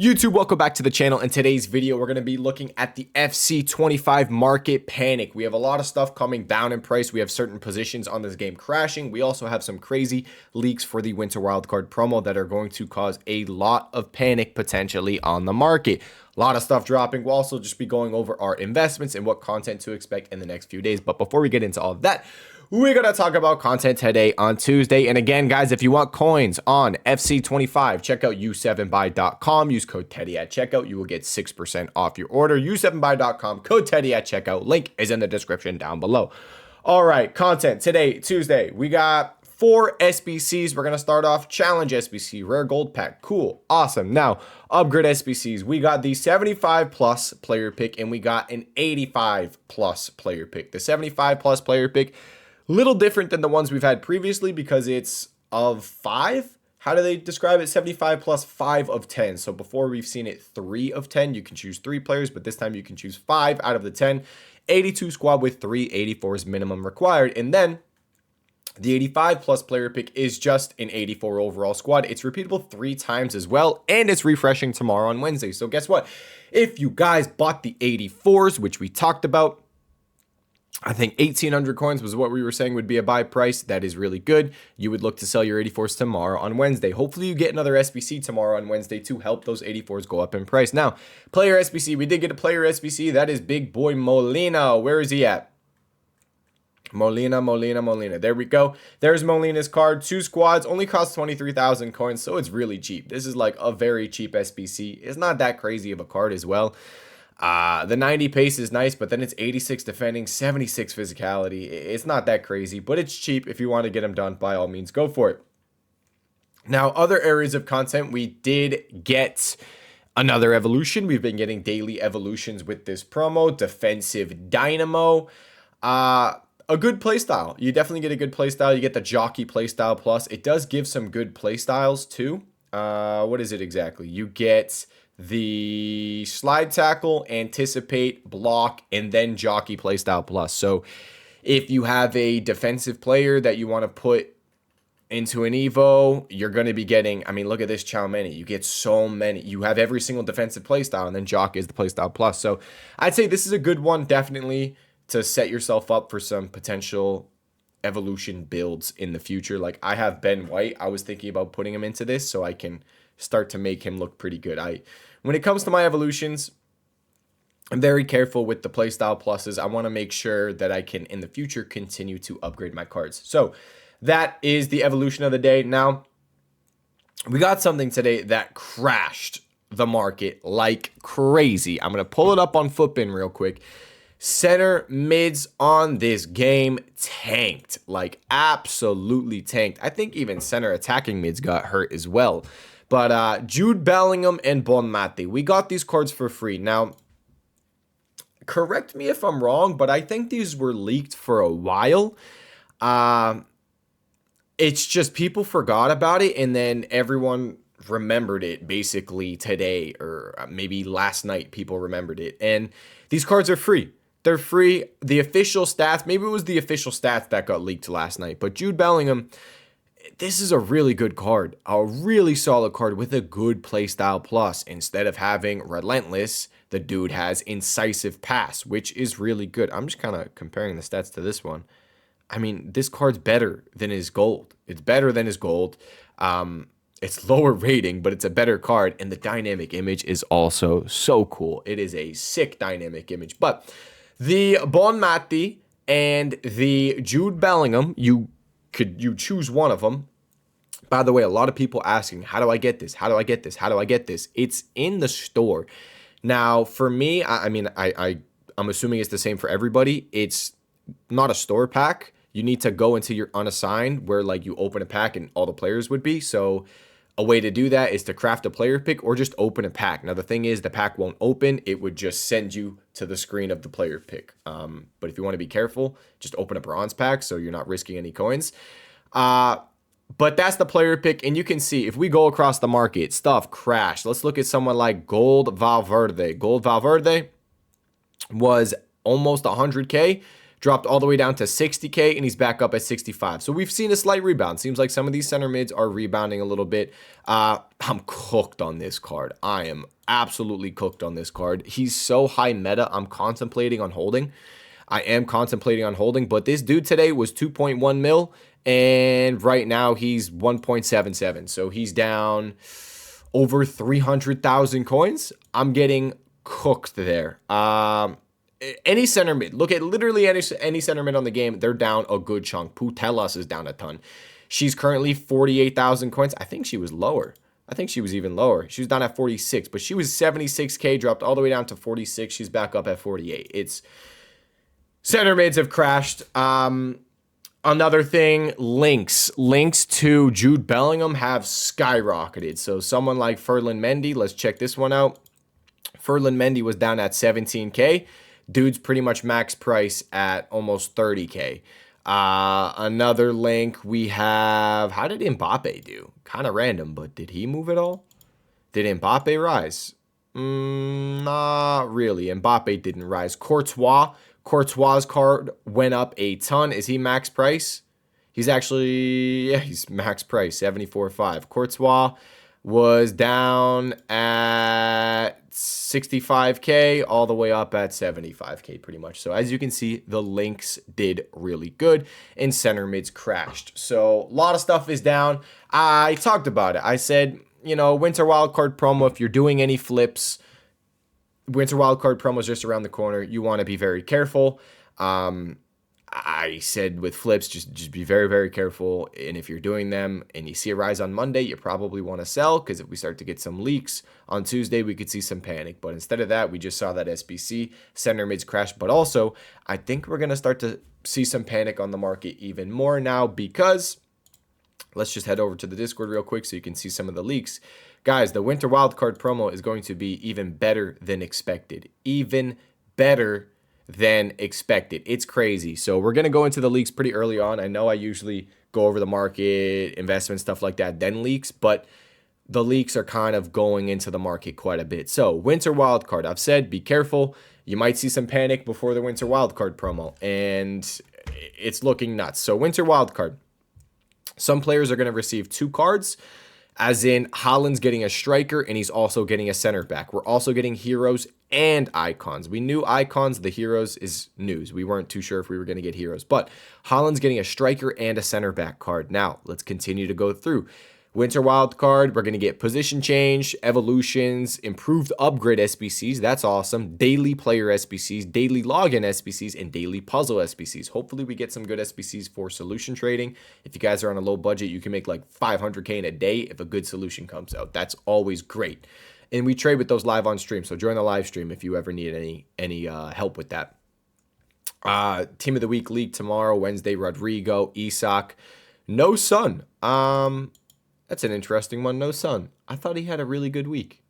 YouTube, welcome back to the channel. In today's video, we're going to be looking at the FC25 market panic. We have a lot of stuff coming down in price. We have certain positions on this game crashing. We also have some crazy leaks for the winter wildcard promo that are going to cause a lot of panic potentially on the market. A lot of stuff dropping. We'll also just be going over our investments and what content to expect in the next few days. But before we get into all of that, we're going to talk about content today on Tuesday. And again, guys, if you want coins on FC25, check out u7buy.com. Use code Teddy at checkout. You will get 6% off your order. u7buy.com, code Teddy at checkout. Link is in the description down below. All right, content today, Tuesday. We got 4 SBCs. We're going to start off Challenge SBC, Rare Gold Pack. Cool. Awesome. Now, Upgrade SBCs. We got the 75 plus player pick and we got an 85 plus player pick. The 75 plus player pick, little different than the ones we've had previously because it's of 5. How do they describe it? 75 plus 5 of 10. So before we've seen it 3 of 10. You can choose 3 players, but this time you can choose 5 out of the 10. 82 squad with 3 84s minimum required. And then the 85 plus player pick is just an 84 overall squad. It's repeatable 3 times as well, and it's refreshing tomorrow on Wednesday. So guess what? If you guys bought the 84s, which we talked about, I think 1,800 coins was what we were saying would be a buy price. That is really good. You would look to sell your 84s tomorrow on Wednesday. Hopefully you get another SBC tomorrow on Wednesday to help those 84s go up in price. Now, player SBC. We did get a player SBC. That is big boy Molina. Where is he at? Molina. There we go. There's Molina's card. 2 squads. Only cost 23,000 coins, so it's really cheap. This is like a very cheap SBC. It's not that crazy of a card as well. The 90 pace is nice, but then it's 86 defending, 76 physicality. It's not that crazy, but it's cheap. If you want to get them done, by all means, go for it. Now, other areas of content, we did get another evolution. We've been getting daily evolutions with this promo. Defensive Dynamo. A good playstyle. You definitely get a good playstyle. You get the Jockey playstyle plus. It does give some good playstyles too. What is it exactly? You get the Slide Tackle, Anticipate, Block, and then Jockey playstyle plus. So if you have a defensive player that you want to put into an Evo, you're going to be getting, I mean, look at this Chow Many. You get so many. You have every single defensive playstyle, and then Jock is the playstyle plus. So I'd say this is a good one, definitely, to set yourself up for some potential evolution builds in the future. Like I have Ben White. I was thinking about putting him into this so I can start to make him look pretty good. When it comes to my evolutions, I'm very careful with the playstyle pluses. I want to make sure that I can, in the future, continue to upgrade my cards. So that is the evolution of the day. Now, we got something today that crashed the market like crazy. I'm going to pull it up on Footbin real quick. Center mids on this game tanked, like absolutely tanked. I think even center attacking mids got hurt as well. But Jude Bellingham and Bonmati, we got these cards for free. Now, correct me if I'm wrong, but I think these were leaked for a while. It's just people forgot about it, and then everyone remembered it basically today, or maybe last night people remembered it. And these cards are free. They're free. The official stats, maybe it was the official stats that got leaked last night, but Jude Bellingham, this is a really good card, a really solid card with a good playstyle plus. Instead of having Relentless, the dude has Incisive Pass, which is really good. I'm just kind of comparing the stats to this one. I mean, this card's better than his gold. It's better than his gold. It's lower rating, but it's a better card. And the dynamic image is also so cool. It is a sick dynamic image. But the Bonmati and the Jude Bellingham, you choose one of them. By the way, a lot of people asking, how do I get this? How do I get this? How do I get this? It's in the store. Now, for me, I'm assuming it's the same for everybody. It's not a store pack. You need to go into your unassigned where like you open a pack and all the players would be. So a way to do that is to craft a player pick or just open a pack. Now, the thing is the pack won't open. It would just send you to the screen of the player pick. But if you want to be careful, just open a bronze pack so you're not risking any coins. But that's the player pick, and you can see if we go across the market, stuff crashed. Let's look at someone like Gold Valverde. Gold Valverde was almost 100K. dropped all the way down to 60K, and he's back up at 65. So we've seen a slight rebound. Seems like some of these center mids are rebounding a little bit. I'm cooked on this card. I am absolutely cooked on this card. He's so high meta. I'm contemplating on holding. I am contemplating on holding, but this dude today was 2.1 mil, and right now he's 1.77. So he's down over 300,000 coins. I'm getting cooked there. Any center mid, look at literally any center mid on the game, they're down a good chunk. Putellas is down a ton. She's currently 48,000 coins. I think she was lower. I think she was even lower. She was down at 46, but she was 76K, dropped all the way down to 46. She's back up at 48. It's center mids have crashed. Another thing, links to Jude Bellingham have skyrocketed. So someone like Ferland Mendy, let's check this one out. Ferland Mendy was down at 17K. Dude's pretty much max price at almost 30K. Another link we have, how did Mbappe do? Kind of random, but did he move at all? Did Mbappe rise? Not really. Mbappe didn't rise. Courtois' card went up a ton. Is he max price? He's actually, yeah, he's max price, 74.5. Courtois was down at 65K all the way up at 75K pretty much. So as you can see, the links did really good and center mids crashed. So a lot of stuff is down. I talked about it. I said, you know, winter wildcard promo, if you're doing any flips, winter wildcard promo is just around the corner. You want to be very careful. I said with flips, just be very, very careful. And if you're doing them and you see a rise on Monday, you probably want to sell, because if we start to get some leaks on Tuesday, we could see some panic. But instead of that, we just saw that SBC center mids crash. But also, I think we're going to start to see some panic on the market even more now, because let's just head over to the Discord real quick so you can see some of the leaks. Guys, the winter wildcard promo is going to be even better than expected. Even better than expected. It's crazy. So we're going to go into the leaks pretty early on. I know I usually go over the market, investment, stuff like that, then leaks, but the leaks are kind of going into the market quite a bit. So winter wildcard, I've said, be careful. You might see some panic before the winter wildcard promo, and it's looking nuts. So winter wildcard, some players are going to receive 2 cards. As in, Haaland's getting a striker, and he's also getting a center back. We're also getting heroes and icons. We knew icons, the heroes is news. We weren't too sure if we were going to get heroes. But Haaland's getting a striker and a center back card. Now, let's continue to go through. Winter Wild card, we're going to get position change, evolutions, improved upgrade SBCs. That's awesome. Daily player SBCs, daily login SBCs, and daily puzzle SBCs. Hopefully we get some good SBCs for solution trading. If you guys are on a low budget, you can make like 500K in a day if a good solution comes out. That's always great. And we trade with those live on stream. So join the live stream if you ever need any help with that. Team of the week league tomorrow, Wednesday, Rodrigo, Isak. No Son. That's an interesting one. No Son. I thought he had a really good week.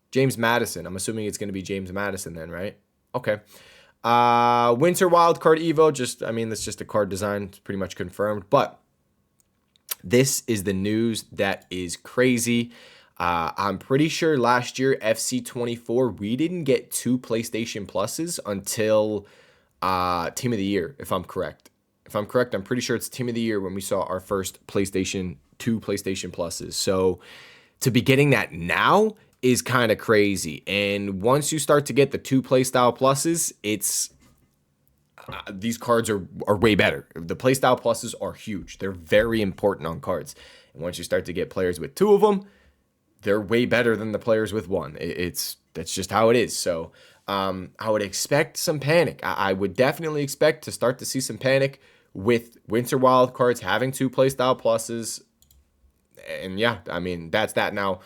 James Madison. I'm assuming it's going to be James Madison then, right? Okay. Winter Wildcard Evo. That's just a card design. It's pretty much confirmed. But this is the news that is crazy. I'm pretty sure last year, FC24, we didn't get 2 PlayStation Pluses until Team of the Year, if I'm correct. If I'm correct, I'm pretty sure it's Team of the Year when we saw our first 2 PlayStation Pluses. So to be getting that now is kind of crazy. And once you start to get the 2 Playstyle Pluses, it's these cards are way better. The Playstyle Pluses are huge. They're very important on cards. And once you start to get players with 2 of them, they're way better than the players with 1. That's just how it is. So I would expect some panic. I would definitely expect to start to see some panic with Winter Wild cards having 2 Playstyle Pluses. And yeah, that's that. Now,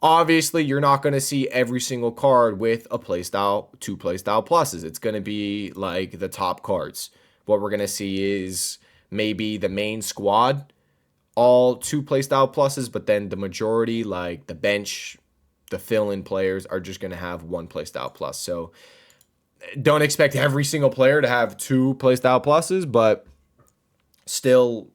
obviously, you're not going to see every single card with a 2 Playstyle Pluses. It's going to be like the top cards. What we're going to see is maybe the main squad, all 2 Playstyle Pluses, but then the majority, like the bench, the fill-in players, are just going to have 1 Playstyle Plus. So don't expect every single player to have 2 Playstyle Pluses, but still,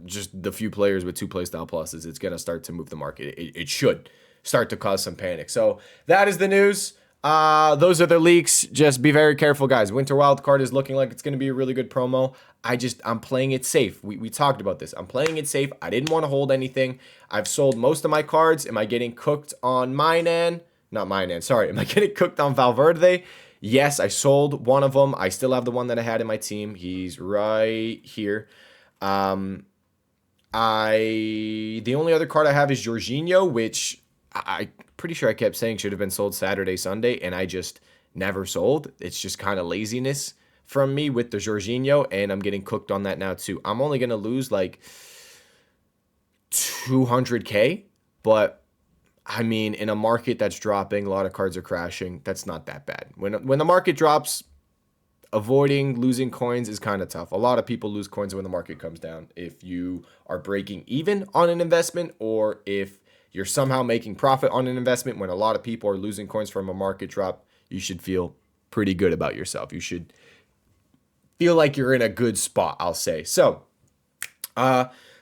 just the few players with 2 Playstyle Pluses, it's going to start to move the market. It should start to cause some panic. So that is the news. Those are the leaks. Just be very careful, guys. Winter Wildcard is looking like it's going to be a really good promo. I'm playing it safe. We talked about this. I'm playing it safe. I didn't want to hold anything. I've sold most of my cards. Am I getting cooked on mine end? Not mine end. Sorry. Am I getting cooked on Valverde? Yes, I sold one of them. I still have the one that I had in my team. He's right here. The only other card I have is Jorginho, which I'm pretty sure I kept saying should have been sold Saturday, Sunday, and I just never sold. It's just kind of laziness from me with the Jorginho, and I'm getting cooked on that now too. I'm only going to lose like 200K, but I mean, in a market that's dropping, a lot of cards are crashing. That's not that bad. When the market drops, avoiding losing coins is kind of tough. A lot of people lose coins when the market comes down. If you are breaking even on an investment, or if you're somehow making profit on an investment, when a lot of people are losing coins from a market drop, you should feel pretty good about yourself. You should feel like you're in a good spot, I'll say. So,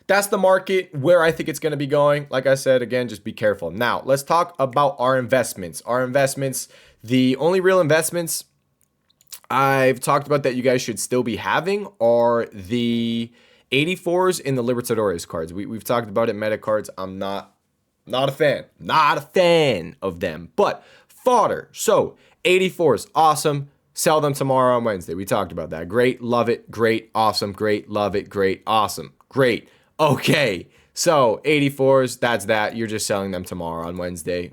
that's the market where I think it's going to be going. Like I said, again, just be careful. Now, let's talk about our investments. Our investments, the only real investments I've talked about that you guys should still be having are the 84s in the Libertadores cards. We've talked about it, meta cards. I'm not a fan. Not a fan of them. But fodder. So, 84s, awesome. Sell them tomorrow on Wednesday. We talked about that. Great, love it, great, awesome, great, love it, great, awesome, great. Okay, so 84s, that's that. You're just selling them tomorrow on Wednesday.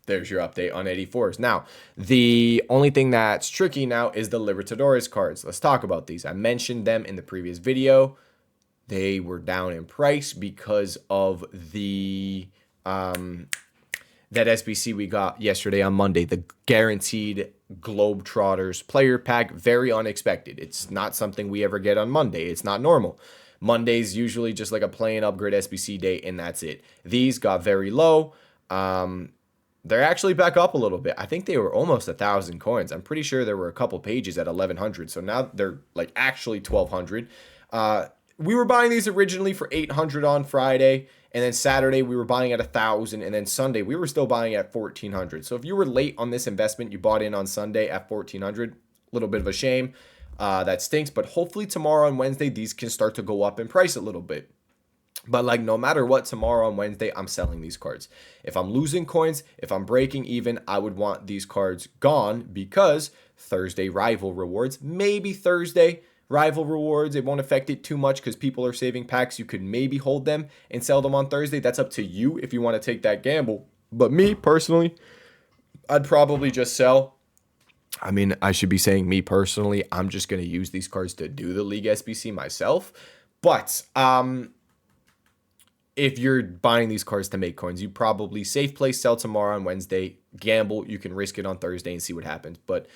There's your update on 84s. Now, the only thing that's tricky now is the Libertadores cards. Let's talk about these. I mentioned them in the previous video. They were down in price because of the that SBC we got yesterday on Monday, the guaranteed Globetrotters player pack. Very unexpected. It's not something we ever get on Monday. It's not normal. Monday's usually just like a play and upgrade SBC day, and that's it. These got very low. They're actually back up a little bit. I think they were almost 1,000 coins. I'm pretty sure there were a couple pages at 1,100. So now they're like actually 1,200. We were buying these originally for 800 on Friday, and then Saturday we were buying at 1,000, and then Sunday we were still buying at 1,400. So if you were late on this investment, you bought in on Sunday at 1,400. A little bit of a shame. That stinks, but hopefully tomorrow and Wednesday these can start to go up in price a little bit. But like no matter what, tomorrow on Wednesday I'm selling these cards. If I'm losing coins, if I'm breaking even, I would want these cards gone, because Thursday rival rewards, maybe Thursday rival rewards, it won't affect it too much because people are saving packs. You could maybe hold them and sell them on Thursday. That's up to you if you want to take that gamble. But me personally, I'd probably just sell. I mean, I should be saying me personally. I'm just going to use these cards to do the League SBC myself. But if you're buying these cards to make coins, you probably safe play, sell tomorrow on Wednesday, gamble. You can risk it on Thursday and see what happens. But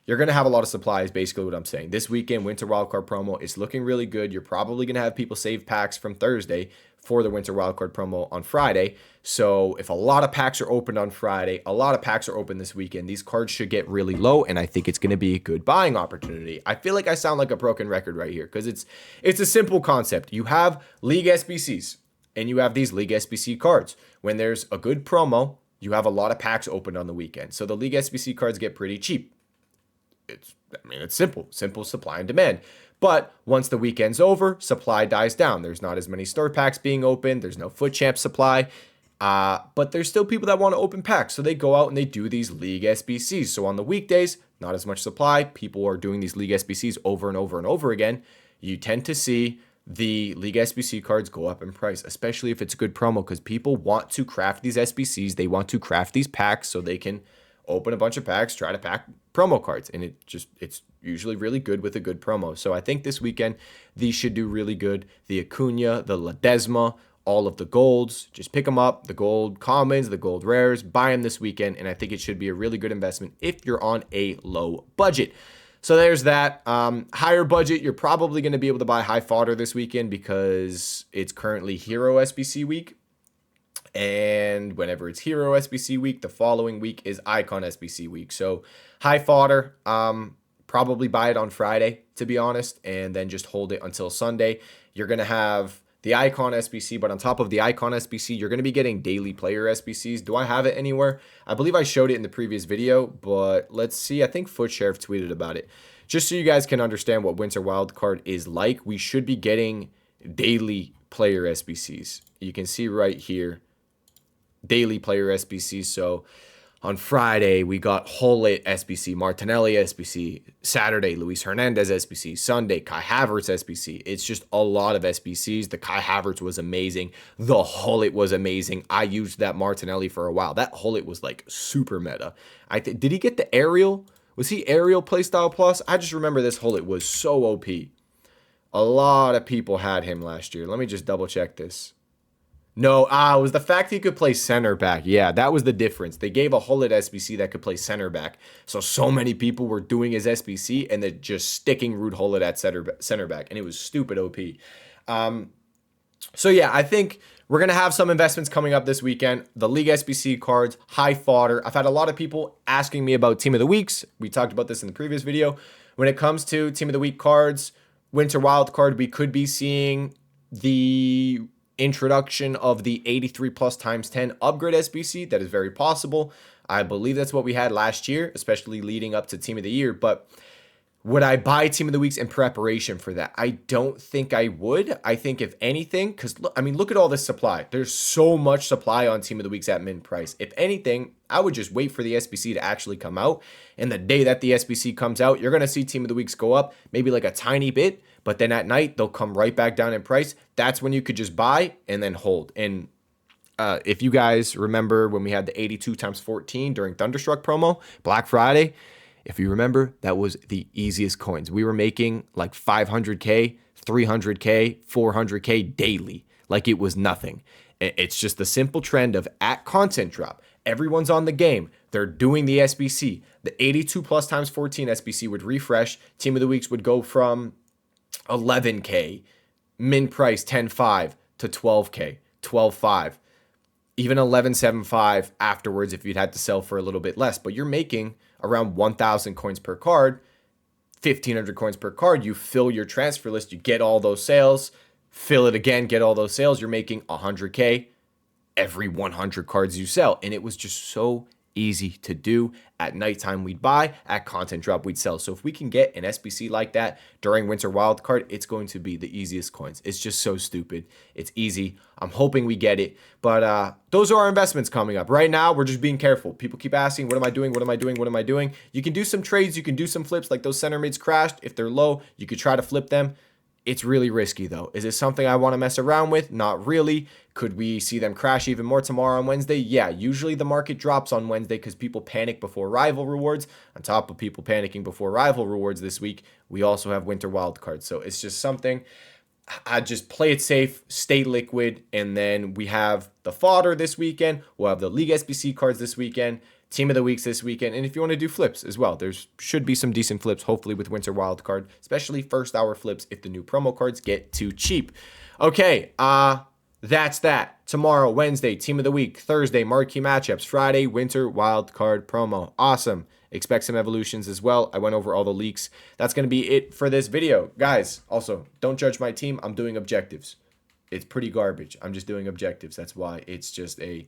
you're going to have a lot of supply is basically what I'm saying. This weekend, Winter Wildcard promo is looking really good. You're probably going to have people save packs from Thursday for the Winter Wildcard promo on Friday. So if a lot of packs are opened on Friday, a lot of packs are open this weekend, these cards should get really low, and I think it's going to be a good buying opportunity. I feel like I sound like a broken record right here because it's a simple concept. You have League SBCs, and you have these League SBC cards. When there's a good promo, you have a lot of packs opened on the weekend. So the League SBC cards get pretty cheap. It's simple supply and demand. But once the weekend's over, supply dies down. There's not as many store packs being opened. There's no foot champ supply. But there's still people that want to open packs. So they go out and they do these League SBCs. So on the weekdays, not as much supply. People are doing these League SBCs over and over and over again. You tend to see the League SBC cards go up in price, especially if it's a good promo, because people want to craft these SBCs. They want to craft these packs so they can open a bunch of packs, try to pack promo cards, and it's usually really good with a good promo. So I think this weekend these should do really good. The Acuna, the Ledesma, all of the golds, just pick them up, the gold commons, the gold rares, buy them this weekend, and I think it should be a really good investment if you're on a low budget. So there's that. Higher budget, you're probably going to be able to buy high fodder this weekend because it's currently Hero SBC week. And whenever it's Hero SBC week, the following week is Icon SBC week. So high fodder, probably buy it on Friday, to be honest, and then just hold it until Sunday. You're going to have the icon SBC, but on top of the icon SBC, you're going to be getting daily player SBCs. Do I have it anywhere? I believe I showed it in the previous video, but let's see. I think Foot Sheriff tweeted about it. Just so you guys can understand what Winter Wildcard is like, we should be getting daily player SBCs. You can see right here, daily player SBCs. So on Friday, we got Hullet SBC, Martinelli SBC, Saturday, Luis Hernandez SBC, Sunday, Kai Havertz SBC. It's just a lot of SBCs. The Kai Havertz was amazing. The Hullet was amazing. I used that Martinelli for a while. That Hullet was like super meta. Did he get the aerial? Was he aerial playstyle plus? I just remember this Hullet was so OP. A lot of people had him last year. Let me just double check this. No, it was the fact he could play center back. Yeah, that was the difference. They gave a Hullet SBC that could play center back. So many people were doing his SBC and then just sticking Ruud Hullet at center back. And it was stupid OP. So yeah, I think we're going to have some investments coming up this weekend. The League SBC cards, high fodder. I've had a lot of people asking me about Team of the Weeks. We talked about this in the previous video. When it comes to Team of the Week cards, Winter Wildcard, we could be seeing the introduction of the 83 plus times 10 upgrade SBC. That is very possible. I believe that's what we had last year, especially leading up to Team of the Year. But would I buy Team of the Weeks in preparation for that? I don't think I would. I think if anything, because look at all this supply. There's so much supply on Team of the Weeks at min price. If anything, I would just wait for the SBC to actually come out. And the day that the SBC comes out, you're going to see Team of the Weeks go up maybe like a tiny bit. But then at night, they'll come right back down in price. That's when you could just buy and then hold. And if you guys remember when we had the 82 times 14 during Thunderstruck promo, Black Friday, if you remember, that was the easiest coins. We were making like 500K, 300K, 400K daily. Like it was nothing. It's just the simple trend of at content drop. Everyone's on the game. They're doing the SBC. The 82 plus times 14 SBC would refresh. Team of the Weeks would go from 11K, min price 10.5 to 12K, 12.5, even 11.75 afterwards if you'd had to sell for a little bit less. But you're making around 1,000 coins per card, 1,500 coins per card. You fill your transfer list, you get all those sales, fill it again, get all those sales. You're making 100K every 100 cards you sell. And it was just so easy to do. At nighttime, we'd buy. At content drop, we'd sell. So if we can get an SBC like that during Winter Wildcard, it's going to be the easiest coins. It's just so stupid. It's easy. I'm hoping we get it. But those are our investments coming up. Right now, we're just being careful. People keep asking, what am I doing? What am I doing? What am I doing? You can do some trades. You can do some flips like those center mids crashed. If they're low, you could try to flip them. It's really risky, though. Is it something I want to mess around with? Not really. Could we see them crash even more tomorrow on Wednesday? Yeah, usually the market drops on Wednesday because people panic before rival rewards. On top of people panicking before rival rewards this week, we also have Winter Wildcard. So it's just something. I just play it safe, stay liquid, and then we have the fodder this weekend. We'll have the League SBC cards this weekend. Team of the Weeks this weekend. And if you want to do flips as well, there should be some decent flips, hopefully with Winter Wildcard, especially first hour flips if the new promo cards get too cheap. Okay, that's that. Tomorrow, Wednesday, Team of the Week. Thursday, marquee matchups. Friday, Winter Wildcard promo. Awesome. Expect some evolutions as well. I went over all the leaks. That's going to be it for this video. Guys, also, don't judge my team. I'm doing objectives. It's pretty garbage. I'm just doing objectives. That's why it's just a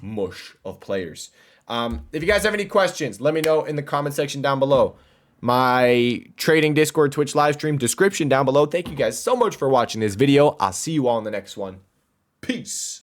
mush of players. If you guys have any questions, let me know in the comment section down below. My trading Discord, Twitch live stream description down below. Thank you guys so much for watching this video. I'll see you all in the next one. Peace.